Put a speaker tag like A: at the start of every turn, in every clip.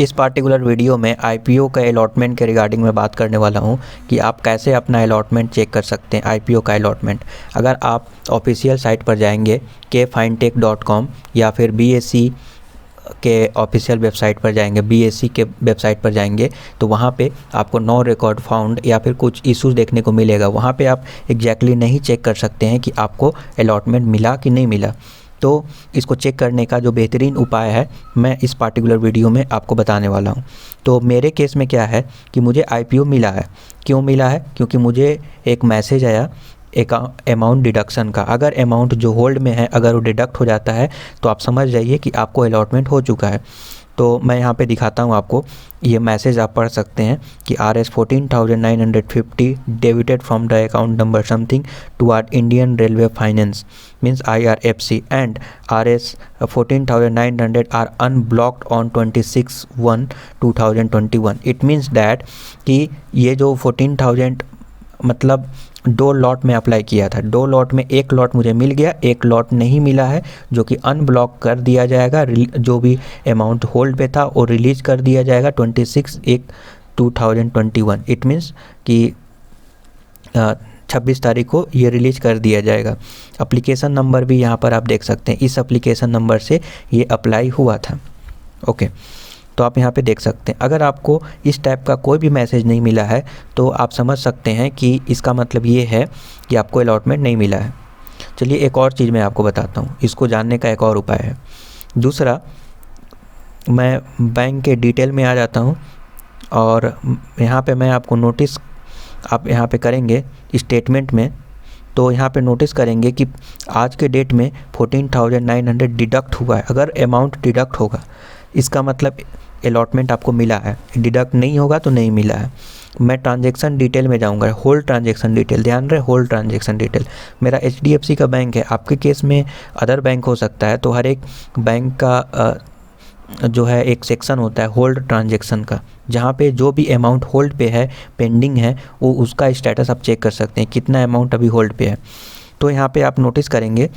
A: इस particular video में IPO का अलॉटमेंट के रिगार्डिंग मैं बात करने वाला हूं कि आप कैसे अपना अलॉटमेंट चेक कर सकते हैं। आईपीओ का अलॉटमेंट अगर आप ऑफिशियल साइट पर जाएंगे kfintech.com या फिर बीएसई के ऑफिशियल वेबसाइट पर जाएंगे, बीएसई के वेबसाइट पर जाएंगे तो वहाँ पे आपको नो रिकॉर्ड फाउंड या फिर कुछ इश्यूज़ देखने को मिलेगा। वहाँ पे आप एग्जैक्टली नहीं चेक कर सकते हैं कि आपको अलॉटमेंट मिला कि नहीं मिला। तो इसको चेक करने का जो बेहतरीन उपाय है मैं इस पार्टिकुलर वीडियो में आपको बताने वाला हूं। तो मेरे केस में क्या है कि मुझे आईपीओ मिला है। क्यों मिला है? क्योंकि मुझे एक मैसेज आया एक अमाउंट डिडक्शन का। अगर अमाउंट जो होल्ड में है अगर वो डिडक्ट हो जाता है तो आप समझ जाइए कि आपको अलॉटमेंट हो चुका है। तो मैं यहाँ पे दिखाता हूँ आपको, ये मैसेज आप पढ़ सकते हैं कि Rs 14,950 debited from the account number something toward Indian Railway Finance means IRFC and Rs 14,900 are unblocked on 26/1/2021। It means that कि ये जो 14,000 मतलब 2 लॉट में अप्लाई किया था, 2 लॉट में एक लॉट मुझे मिल गया, एक लॉट नहीं मिला है जो कि अनब्लॉक कर दिया जाएगा। जो भी अमाउंट होल्ड पे था वो रिलीज़ कर दिया जाएगा 26/1/2021। इट मीन्स कि 26 तारीख को ये रिलीज कर दिया जाएगा। एप्लीकेशन नंबर भी यहाँ पर आप देख सकते हैं, इस एप्लीकेशन नंबर से ये अप्लाई हुआ था। ओके, तो आप यहाँ पे देख सकते हैं। अगर आपको इस टाइप का कोई भी मैसेज नहीं मिला है तो आप समझ सकते हैं कि इसका मतलब ये है कि आपको अलॉटमेंट नहीं मिला है। चलिए एक और चीज़ मैं आपको बताता हूँ, इसको जानने का एक और उपाय है। दूसरा, मैं बैंक के डिटेल में आ जाता हूँ और यहाँ पे मैं आपको नोटिस आप यहाँ पे करेंगे स्टेटमेंट में, तो यहाँ पे नोटिस करेंगे कि आज के डेट में 14,900 डिडक्ट हुआ है। अगर अमाउंट डिडक्ट होगा इसका मतलब अलॉटमेंट आपको मिला है, डिडक्ट नहीं होगा तो नहीं मिला है। मैं ट्रांजैक्शन डिटेल में जाऊंगा, होल्ड ट्रांजैक्शन डिटेल, ध्यान रहे होल्ड ट्रांजैक्शन डिटेल। मेरा HDFC का बैंक है, आपके केस में अदर बैंक हो सकता है। तो हर एक बैंक का जो है एक सेक्शन होता है होल्ड ट्रांजैक्शन का, जहाँ पे जो भी अमाउंट होल्ड पे है, पेंडिंग है, वो उसका स्टेटस आप चेक कर सकते हैं कितना अमाउंट अभी होल्ड पे है। तो यहाँ पे आप नोटिस करेंगे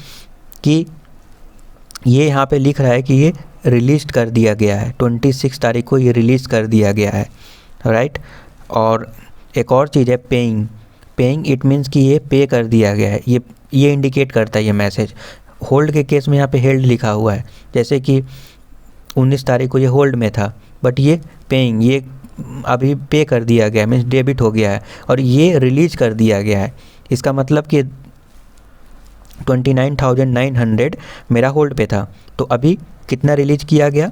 A: कि ये यहाँ पे लिख रहा है कि ये रिलीज़ कर दिया गया है, 26 तारीख को ये रिलीज़ कर दिया गया है, राइट। और एक और चीज़ है पेइंग इट मीन्स कि ये पे कर दिया गया है। ये इंडिकेट करता है ये मैसेज। होल्ड के केस में यहाँ पे हेल्ड लिखा हुआ है, जैसे कि 19 तारीख को ये होल्ड में था बट ये पेइंग, ये अभी पे कर दिया गया है, मीन्स डेबिट हो गया है और ये रिलीज़ कर दिया गया है। इसका मतलब कि 29,900 मेरा होल्ड पे था, तो अभी कितना रिलीज किया गया?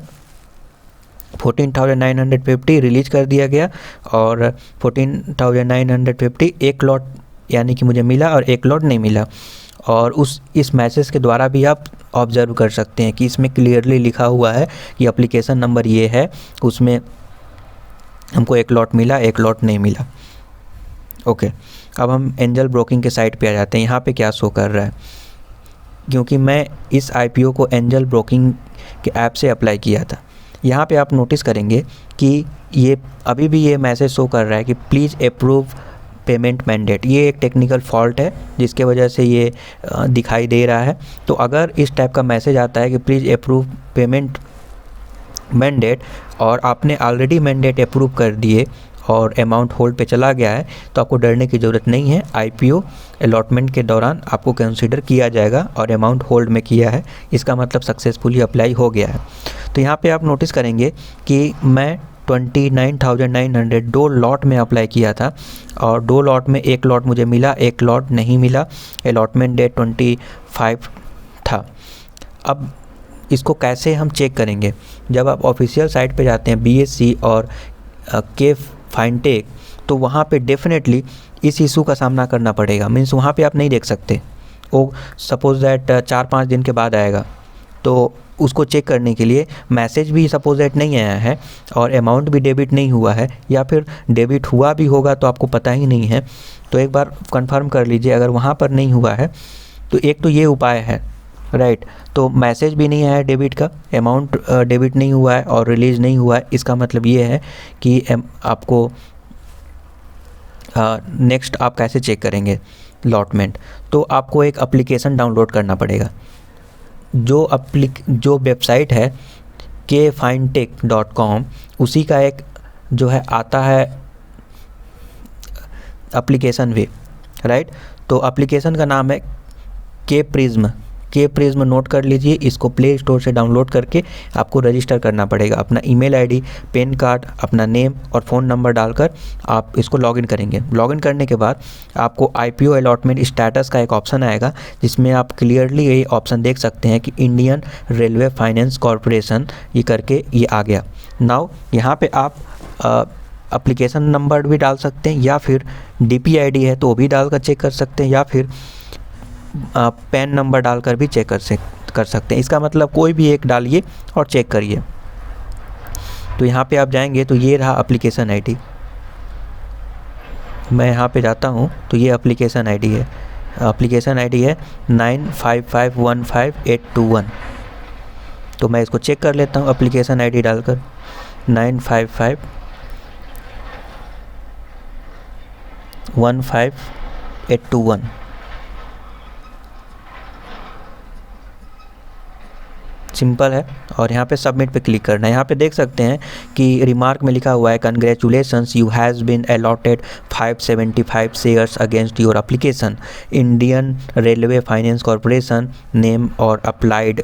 A: 14,950 रिलीज कर दिया गया और 14,950 एक लॉट यानी कि मुझे मिला और एक लॉट नहीं मिला। और इस मैसेज के द्वारा भी आप ऑब्जर्व कर सकते हैं कि इसमें क्लियरली लिखा हुआ है कि एप्लीकेशन नंबर ये है, उसमें हमको एक लॉट मिला, एक लॉट नहीं मिला। ओके, अब हम एंजल ब्रोकिंग के साइट पे आ जाते हैं। यहाँ पे क्या शो कर रहा है, क्योंकि मैं इस आईपीओ को एंजल ब्रोकिंग के ऐप से अप्लाई किया था। यहाँ पे आप नोटिस करेंगे कि ये अभी भी ये मैसेज शो कर रहा है कि प्लीज़ अप्रूव पेमेंट मैंडेट। ये एक टेक्निकल फॉल्ट है जिसके वजह से ये दिखाई दे रहा है। तो अगर इस टाइप का मैसेज आता है कि प्लीज़ अप्रूव पेमेंट मैंडेट और आपने ऑलरेडी मैंडेट अप्रूव कर दिए और अमाउंट होल्ड पे चला गया है तो आपको डरने की ज़रूरत नहीं है। आईपीओ अलॉटमेंट के दौरान आपको कंसीडर किया जाएगा और अमाउंट होल्ड में किया है, इसका मतलब सक्सेसफुली अप्लाई हो गया है। तो यहाँ पे आप नोटिस करेंगे कि मैं 29,900 2 लॉट में अप्लाई किया था और 2 लॉट में एक लॉट मुझे मिला, एक लॉट नहीं मिला। अलॉटमेंट डेट 25 था। अब इसको कैसे हम चेक करेंगे? जब आप ऑफिशियल साइट पे जाते हैं बीएसई और kfintech, तो वहाँ पे डेफिनेटली इस इशू का सामना करना पड़ेगा। मीन्स वहाँ पे आप नहीं देख सकते, वो सपोज दैट 4-5 दिन के बाद आएगा। तो उसको चेक करने के लिए मैसेज भी सपोज दैट नहीं आया है और अमाउंट भी डेबिट नहीं हुआ है, या फिर डेबिट हुआ भी होगा तो आपको पता ही नहीं है। तो एक बार कंफर्म कर लीजिए, अगर वहाँ पर नहीं हुआ है तो एक तो ये उपाय है, राइट। तो मैसेज भी नहीं आया है डेबिट का, अमाउंट डेबिट नहीं हुआ है और रिलीज़ नहीं हुआ है, इसका मतलब ये है कि आपको नेक्स्ट आप कैसे चेक करेंगे अलॉटमेंट? तो आपको एक एप्लीकेशन डाउनलोड करना पड़ेगा। जो वेबसाइट है kfintech.com उसी का एक जो है आता है एप्लीकेशन भी, राइट। तो एप्लीकेशन का नाम है के प्रिज्म नोट कर लीजिए। इसको प्ले स्टोर से डाउनलोड करके आपको रजिस्टर करना पड़ेगा। अपना ईमेल आईडी, पैन कार्ड, अपना नेम और फ़ोन नंबर डालकर आप इसको लॉगिन करेंगे। लॉगिन करने के बाद आपको आईपीओ अलॉटमेंट स्टेटस का एक ऑप्शन आएगा, जिसमें आप क्लियरली ये ऑप्शन देख सकते हैं कि इंडियन रेलवे फाइनेंस कॉरपोरेशन ये करके ये आ गया। नाउ यहाँ पे आप एप्लीकेशन नंबर भी डाल सकते हैं, या फिर DPID है तो वो भी डालकर चेक कर सकते हैं, या फिर पैन नंबर डालकर भी चेक कर सकते हैं। इसका मतलब कोई भी एक डालिए और चेक करिए। तो यहाँ पे आप जाएंगे तो ये रहा एप्लीकेशन आईडी। मैं यहाँ पे जाता हूँ तो ये एप्लीकेशन आईडी है। एप्लीकेशन आईडी है 95515821। तो मैं इसको चेक कर लेता हूँ एप्लीकेशन आईडी डालकर 95515821। सिंपल है। और यहाँ पे सबमिट पे क्लिक करना है। यहाँ पे देख सकते हैं कि रिमार्क में लिखा हुआ है congratulations, you has been allotted 575 shares against your application, Indian Railway Finance Corporation name और अप्लाइड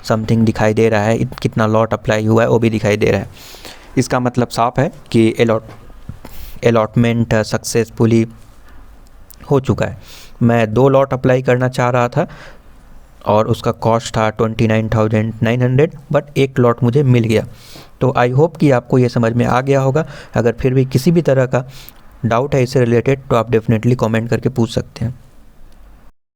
A: समथिंग दिखाई दे रहा है। कितना लॉट अप्लाई हुआ है वो भी दिखाई दे रहा है। इसका मतलब साफ है कि अलॉटमेंट सक्सेसफुली हो चुका है। मैं 2 लॉट अप्लाई करना चाह रहा था और उसका कॉस्ट था 29,900, बट 1 लॉट मुझे मिल गया। तो आई होप कि आपको ये समझ में आ गया होगा। अगर फिर भी किसी भी तरह का डाउट है इससे रिलेटेड तो आप डेफिनेटली कमेंट करके पूछ सकते हैं।